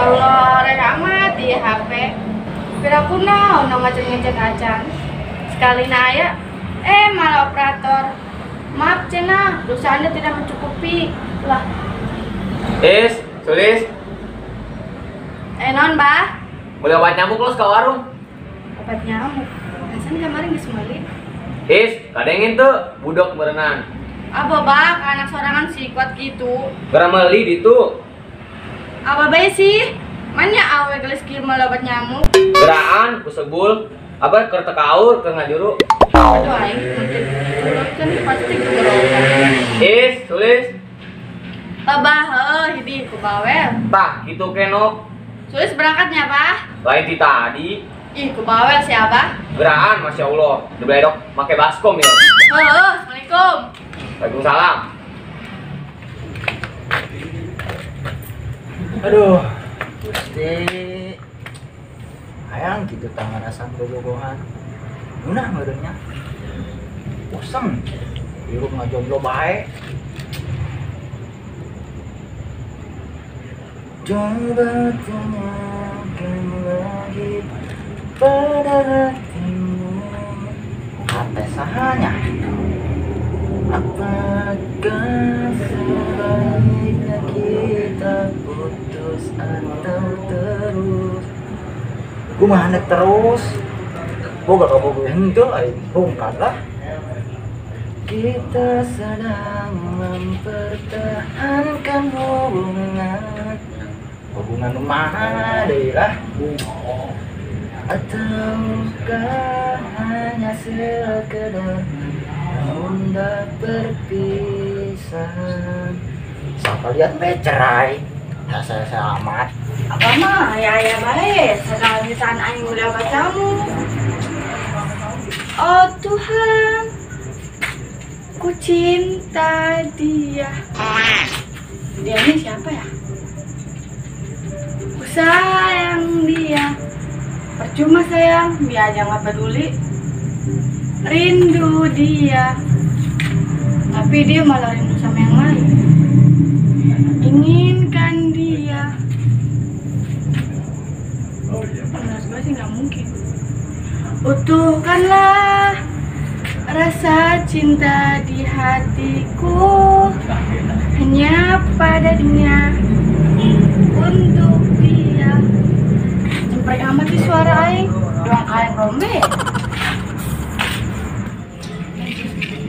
Allah, rek amat di HP. Piraku naon ngajeng-ngajeng acan. Sekali naya, malah operator. Maaf cenah, dosanya tidak mencukupi. Lah. Sulis. Non, Bah. Boleh obat nyamuk los ke warung. Obat nyamuk. Rasanya kemarin geus meuli. Kadengin tuh budok berenang. Apa, Bah? Anak sorangan sikot gitu. Gara meuli ditu. Apa bae sih? Manya awe geus kieu mah obat nyamuk. Geraan kusebul. Apa keur teu kaur keur ngajuru. Aduh aing mungkin turut kan pasti gerokan. Sulis. Abah, hidi ku bawel. Tah kitu kenok. Sulis berangkatnya, Pak? Lain ti tadi. Ih, ku bawel si Abah. Geraan Masya Allah. Dibledok make baskom ya. Assalamualaikum. Waalaikumsalam. Aduh, Gusti. Hayang gitu tangan asam bobogohan. Nuna meureunnya. Usem. Ieu ngajoblo bae. Coba tanyakan lagi pada hatimu. Kata sahanya. Apakah sebaiknya kita putus atau terus? Gue mah hendak terus. Boga kabogoh henteu aing bongkar lah. Kita sedang mempertahankan hubungan mana deh lah. Ataukah hanya sekedar menunda perpisahan? Siapa lihat cerai, ya saya amat. Apa mah ya baik. Sedang lisan aing udah bacamu. Oh Tuhan, ku cinta dia. Dia ini siapa ya? Ku sayang dia. Percuma sayang, dia aja nggak peduli. Rindu dia, tapi dia malah rindu sama yang lain. Inginkan dia. Menurut gue sih nggak mungkin. Utuhkanlah rasa cinta di hatiku hanya pada dia, untuk dia. Cempreng amat di suara aing, doang aing rombe.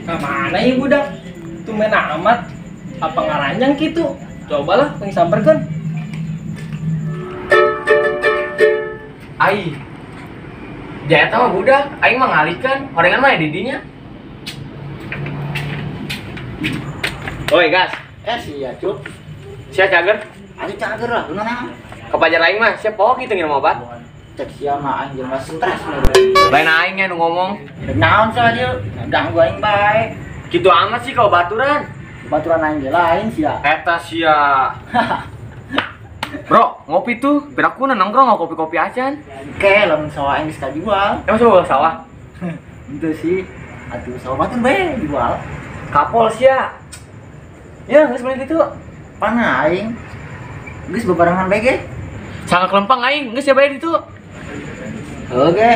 Kemana ya budak? Tumben amat. Apa ngaranjang gitu? Cobalah pengen samperkan. Ai. Jaya mah budak, aing mah ngalihkan. Horengan mah didinya. Oi, gas. Sia cuk. Sia cager. Ayo cager lah, lu nana. Kepajar aing mah sia poho kitu ngirim obat. Cek sia mah anjir mah stres mah. Lain aing nya nu ngomong. Naon salah dia? Ganggu aing bae. Kitu amat sih kau baturan. Baturan aing ge lain sia. Eta sia. Bro, ngopi tuh. Biraku nongkrong kopi-kopi acan. Oke, lamun sawah aing geus kajual. Emang coba sawah. Itu sih. Atuh sawah batur bae jual. Kapol sia. Ya, geus beli gitu. Pana aing. Geus bebarengan bae ge. Sangat kelempang aing, geus ya bae ditu. Oke.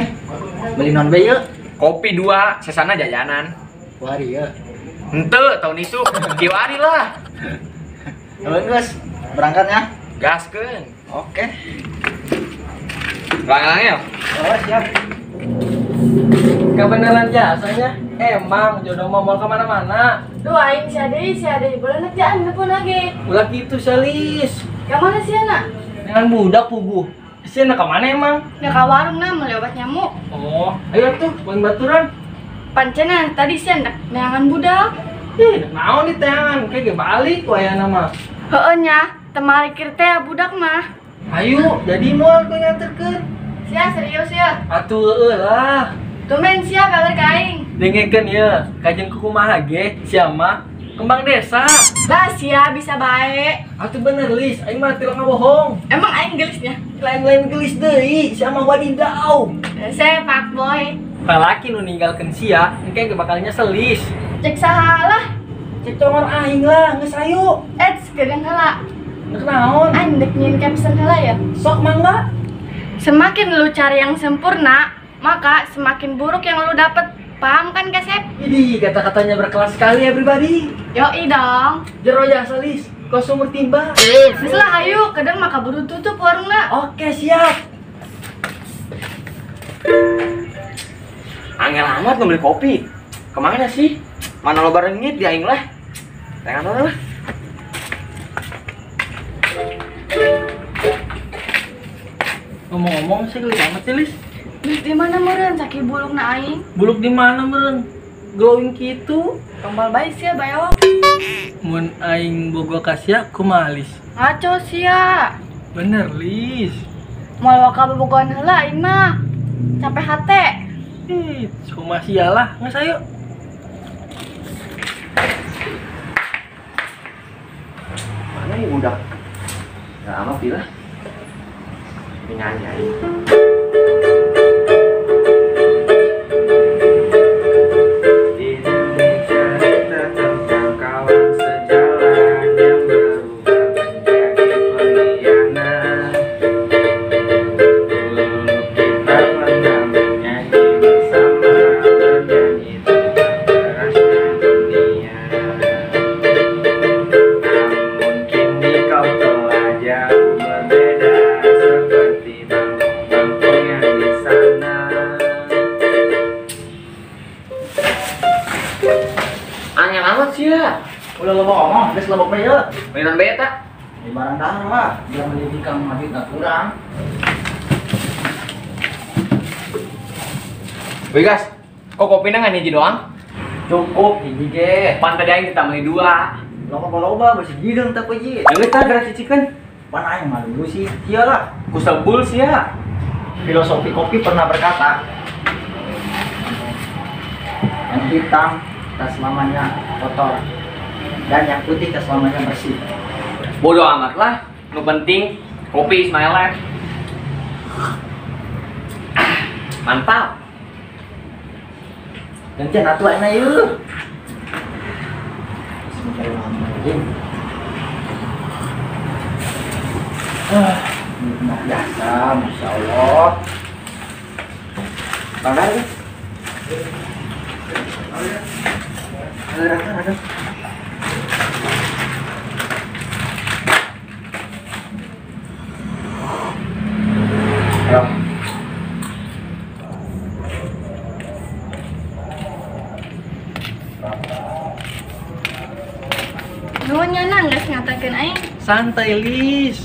Beli non bae yeuh. Kopi 2, sesana jajanan. Wari yeuh. Henteu, tahun isu kiwari lah. Nuhun geus. Berangkatnya. Gaskeun. Oke. Lang-langnya. Oh, siap. Kebenaran jasanya emang jodoh mau kemana-mana. Duh aing si ade boleh kerjaan nepun lagi. Ulah gitu salis. Ke mana sih anak? Dengan budak puguh. Si anak kemana emang? Ya ke warung nah mau obat nyamuk. Oh, ayo tuh buat baturan. Pancenan tadi sih anak neangan budak. Naon di tangan kayak balik waya nama. Heeh nya, temari kir teh budak mah. Ayo, jadi moal kau nganterkeun. Sia serius ya. Atuh lah. Tumben sia kabar ka aing. Dengekeun ya, kajian kumaha ge sia mah kembang desa. Lah sia bisa bae. Atuh bener lis, aing mah teu ngabohong. Emang aing gelisnya. Lain-lain gelis deui, sia mah wadidaw. Saya pak boy. Palaki nu ninggalkeun sia, engke ge bakal nyeselis. Cek salah. Cek congor aing lah, geus ayo. Gedeng heula. Kenaon? Aing dek nyin caption heula ya. Sok mangga. Semakin lu cari yang sempurna, maka semakin buruk yang lu dapet. Paham kan Kasep? Ini kata-katanya berkelas sekali ya pribadi. Yoi dong. Jero ya salis, kau sumur timba. Geus lah hayu, kadang maka buru tutup warungna. Oke siap. Angel amat ngebeli kopi. Kemana sih? Mana lo barengit di aing lah. Tengan orang lah. Ngomong-ngomong sih geli amat sih, Lis. Lis di mana meureun sakit bulukna aing? Buluk di mana meren? Glowing gitu. Tombal bae sia bae. Mun aing boga kasih kumaha Lis? Ngaco sia. Bener Lis. Moal waka bobogohan heula aing mah. Capek hate. Ih, cuma sialah, nggak sayo. Mana nih budak? Gak amat bila. Ini nyanyi aja. Indonesia tentang kawan sejalan yang berubah menjadi pengkhianat. Dulu kita pernah menyanyi bersama, bernyanyi tentang kerasnya dunia. Namun kini kau telah jauh berbeda, seperti bangkong-bangkong yang di sana. Angel amat sih ya. Udah lo ngomong, geus lobok bae ya. Mainan beta. Di barang dahar mah, bilang mendidikan mahit kurang. Wih gas, kok kopinya nggak hiji doang? Cukup hiji ge. Pan tadi aing ditambahin 2. Loba-loba masih gideng tapi ji. Yang kita gerak cicikan. Pan aing mah dulu sih. Iyalah. Ku sebul sih ya. Filosofi kopi pernah berkata, yang hitam tak selamanya kotor dan yang putih tak selamanya bersih. Bodoh amat lah. Nu penting kopi is my life. Mantap. Dan jangan atuh aing yeuh. Bismillahirrahmanirrahim. Nikmat biasa, Masya Allah. Bangga ya. Ada. Ayo. Nuhun nyanang geus ngatakeun aing. Santai Lis.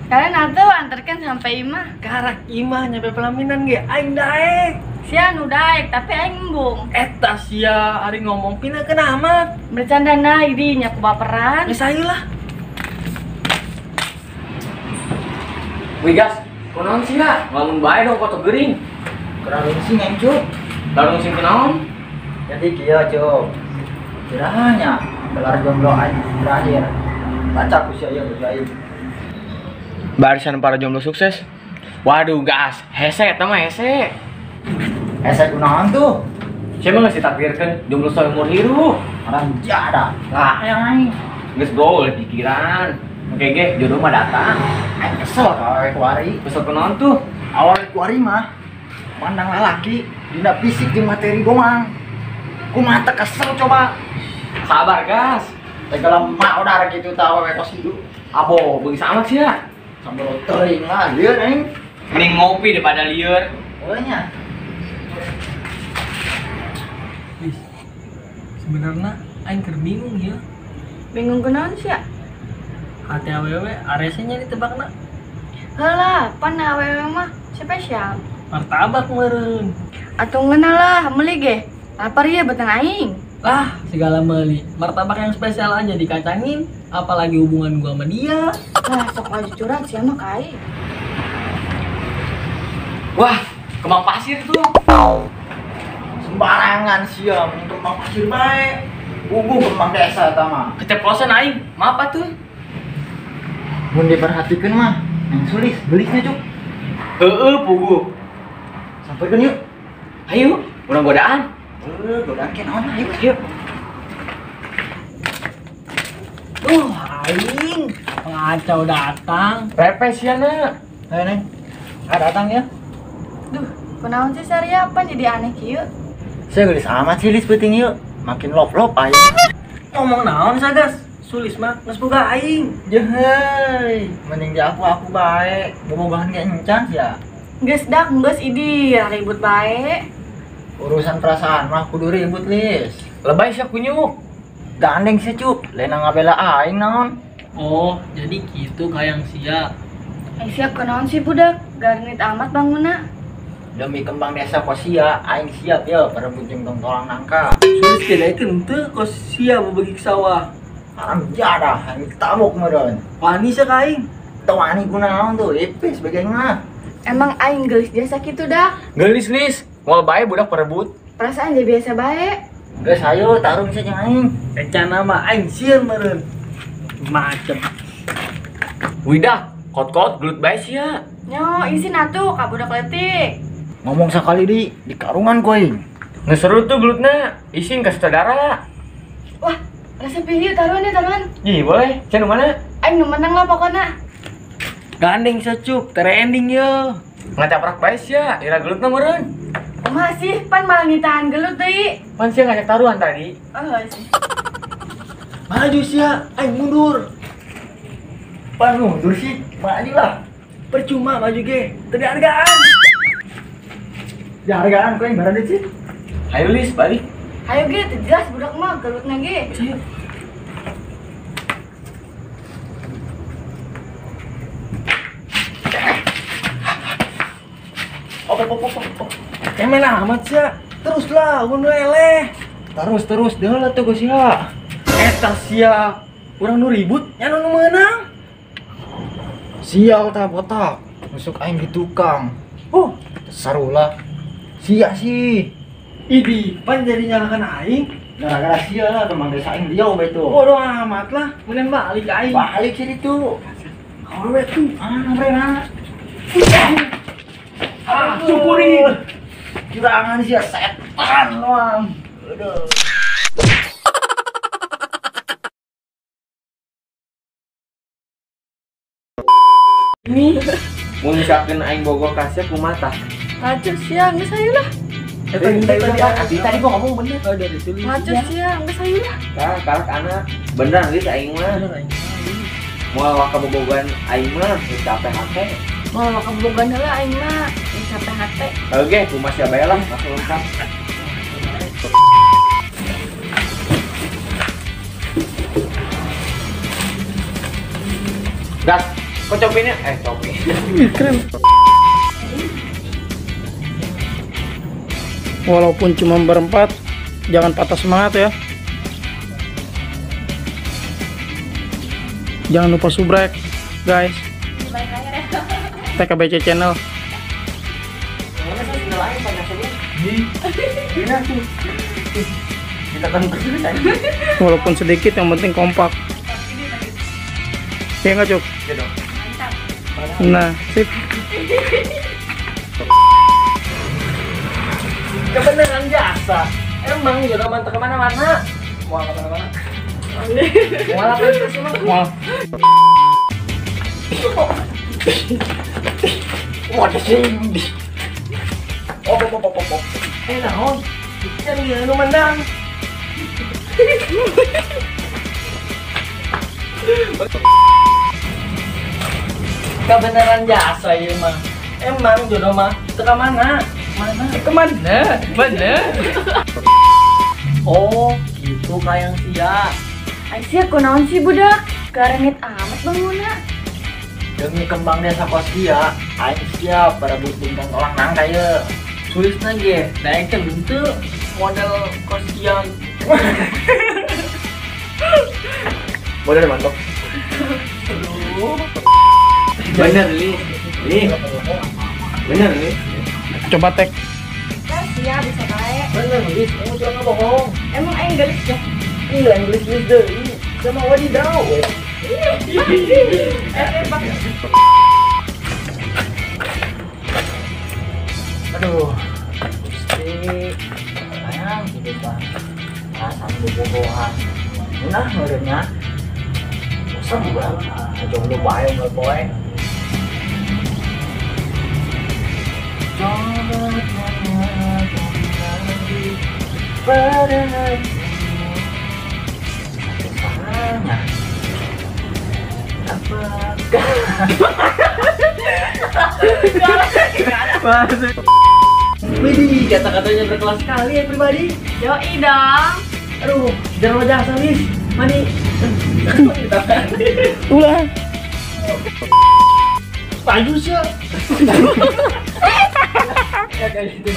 Kalian atuh anterkeun sampai imah. Karak imah nyampe pelaminan ge aing daek. Sia nu daek tapi aing embung. Eta sia ari ngomong pindah ke amat. Bercanda na idinya ku baperan. Geus ayo lah. Wih gas, kunaon sih ya? Ngelamun bae dong foto gering. Kurang sing Cuk. Lalu sing kunaon? Jadi kieu Cuk. Kiranya gelar jomblo aing berakhir. Baca ku sia ieu aing. Barisan para jomblo sukses. Waduh gas, hese eta mah hese. Saya kunaon tuh? Siapa nggak sih takdirkan jomblo seumur hidup? Orang jada. Lah yang aing. Geus goal pikiran. Oke ge, jodoh mah datang. Aing kesel ka awe kuari. Kesel kunaon tuh? Awal kuari mah mandang lalaki dina fisik jeung materi doang. Kumaha teh kesel coba. Sabar gas. Tega lemah udah gitu tah awewe kos hidup. Abo, begitu amat sih ya. Sambil teuing lah, lieur aing. Mending ngopi daripada liur. Eunya. Lis. Sebenarnya aing keur bingung ya. Bingung kunaon sia? Hati awewe aresnya ditebakna. Heula, pan awewe mah spesial. Martabak meureun. Atuh ngeunah lah, meuli ge. Lapar ieu beuteung aing. Lah, segala meuli. Martabak yang spesial aja dikacangin, apalagi hubungan gua sama dia. Lah, sok maju curhat sia mah ka aing. Wah, kembang pasir tuh. Sembarangan sia mun kembang pasir bae. Gugu kembang desa eta mah. Keceplosan aing. Maaf atuh. Mun diperhatikeun mah, yang sulis beulisnya Cuk. Heueuh pugu. Sampeurkeun yuk. Ayo, urang godaan. Godaan ke naon ayo. Yuk. Aing pengacau datang. Repes ya nak. Ayo Neng, datang ya. Duh, kunaon sih Sarya apa jadi aneh kieu? Saya gelis amat sih lis penting yuk. Makin lop-lop aing. Ngomong naon sagas? Sulis mah geus boga aing. Jehey, mending di aku bae. Bobogohan ge encan ya. Geus dak, geus idi ribut bae. Urusan perasaan mah kudu ribut lis. Lebay siya kunyuk. Gandeng sih cuk, lena ngabela aing naon. Oh, jadi gitu kayang sia. Siap kunaon sih budak? Garnit amat banguna. Demi kembang desa kosia, aing siap ya perebut jeung tong-tolang nangka. Sulis kena itu ente kos sia berbagi sawah. Aram jadah, aing tabok meureun. Wani sia kaing. Teu wani kunaon tuh, ipis bagaimana? Emang aing geus jasa kitu dak? Gelis lis. Moal bae budak perebut. Perasaan jadi biasa bae. Geus ayo tarung saja aing. Rencana mah aing sieun meureun. Macem. Widak, kot-kot gelut bae sia. Nyo, isin atuh ka budak leutik. Ngomong sekali di karungan ku aing. Nggak seru tuh gelutna. Isin ke saudara. Wah, rasa pilih taruhan ya taruhan. Ih, boleh. Cen mana? Aing nu menang lah pokoknya. Gandeng secuk, terending ya. Ngacaprak bae sia, ira gelutna meureun. Masih pan malah ngitahan gelut deui. Pan sia ngajak taruhan tadi. Oh, sih. Maju sia, aing mundur. Pan mundur sih, maju lah. Percuma maju ge, teu dihargaan. Ya hargaan ku aing barang deui sih. Ayo lis, balik. Ayo ge, teu jelas budak mah gelutna ge. Ayo. Op. Emang amat sia. Teruslah, mun leleh. Terus deuleuh tuh ku sia. Eta sia. Urang nu ribut, nya nu meunang. Sia tah botak. Nusuk aing di tukang. Sarulah. Sia sih. Idi, pan jadi nyalakan aing. Gara-gara sia lah teman desa aing dia we tuh. Bodoh amat lah, mending balik aing. Balik sih itu. Awe tuh. Brena. Syukurin. Curangan sia setan doang. Aduh. Ini mau misalkan aing bogor kasih kumata. Ngaco sia, geus ayo lah. Tadi gua ngomong bener. Oh, dari tulis. Ngaco sia, geus ayo lah. Karak anak. Beneran geus aing mah. Moal kabogohan aing mah capek hate. Mau kabogohan heula aing mah, geus capek hate. Oke, kumaha sia bae lah, langsung lengkap. Gas, kok copinnya? Copi. Keren. Walaupun cuma berempat, jangan patah semangat ya. Jangan lupa subrek, guys. TKBC channel. Walaupun sedikit, yang penting kompak. Ya nggak Cuk? Nah, sip. Kebenaran jasa. Emang jodoh mantap kemana-mana. Mau kemana-mana. Mau apa itu sih Mang? Mau. Mau di sini. Oh. Naon? Jangan lu menang. Kebenaran jasa ya mah. Emang jodoh mah ke mana? Mana? Oh, gitu kayak sia. Aing sia kunaon sih budak? Garengit amat banguna. Demi kembang desa kosia, aing siap berebut bintang orang nangka ya. Tulis lagi, daeng kan bentuk model kosian. Modal mantap. Bener nih. Bener nih. Coba tek. Sia bisa bae. Bener nih, kamu jangan bohong. Emang aing gelis ya? Iya, Inggris deh. Sama wadidaw. Pak. Aduh, Gusti, sayang gitu Pak. Rasaan bobogohan. Nah, menurutnya jomblo bae umur boy. Widih, kata-katanya berkelas sekali ya pribadi. Yoi dong. Aduh, jangan lo jasa nih. Mani. Ulah. Bagus ya. Ya kayak gitu.